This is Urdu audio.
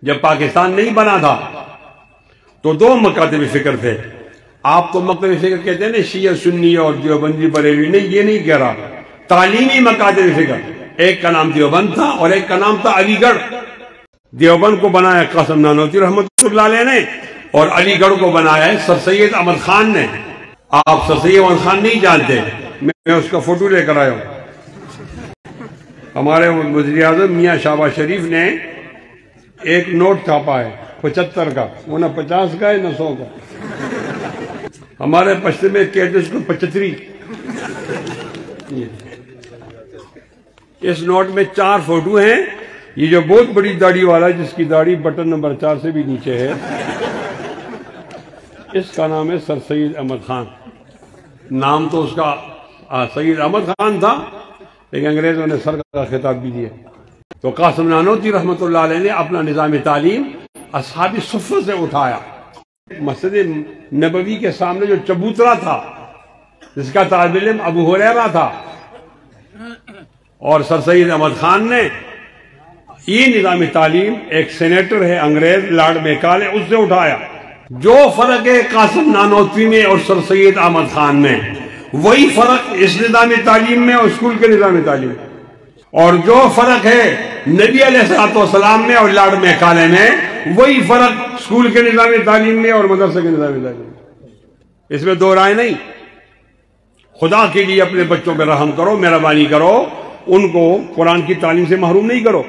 جب پاکستان نہیں بنا تھا تو دو مکاتب فکر تھے. آپ تو مکتب فکر کہتے ہیں نا شیعہ سنی اور دیوبندی بریلوی. نہیں، یہ نہیں کہہ رہا. تعلیمی مکاتب فکر، ایک کا نام دیوبند تھا اور ایک کا نام تھا علی گڑھ. دیوبند کو بنایا قاسم نانوتوی رحمۃ اللہ علیہ نے اور علی گڑھ کو بنایا ہے سر سید احمد خان نے. آپ سر سید احمد خان نہیں جانتے، میں اس کا فوٹو لے کر آیا ہوں. ہمارے وزیر اعظم میاں شہباز شریف نے ایک نوٹ چھاپا ہے 75 کا، وہ نہ 50 کا ہے نہ 100 کا. ہمارے پشتے میں کہتے اس کو 75. اس نوٹ میں 4 فوٹو ہیں. یہ جو بہت بڑی داڑھی والا ہے جس کی داڑھی بٹن نمبر 4 سے بھی نیچے ہے، اس کا نام ہے سر سید احمد خان. نام تو اس کا سید احمد خان تھا لیکن انگریزوں نے سر کا خطاب بھی دیا. تو قاسم نانوتوی رحمۃ اللہ علیہ نے اپنا نظام تعلیم اصحاب صفہ سے اٹھایا. مسجد نبوی کے سامنے جو چبوترا تھا جس کا طالب علم ابو ہریرہ تھا، اور سر سید احمد خان نے یہ نظام تعلیم، ایک سینیٹر ہے انگریز لارڈ میکالے، اس سے اٹھایا. جو فرق ہے قاسم نانوتوی میں اور سر سید احمد خان میں، وہی فرق اس نظام تعلیم میں اور اسکول کے نظام تعلیم میں. اور جو فرق ہے نبی علیہ السلام میں اور لارڈ میکالے میں، وہی فرق اسکول کے نظام تعلیم میں اور مدرسے کے نظام تعلیم میں. اس میں دو رائے نہیں. خدا کے لیے اپنے بچوں پہ رحم کرو، مہربانی کرو، ان کو قرآن کی تعلیم سے محروم نہیں کرو.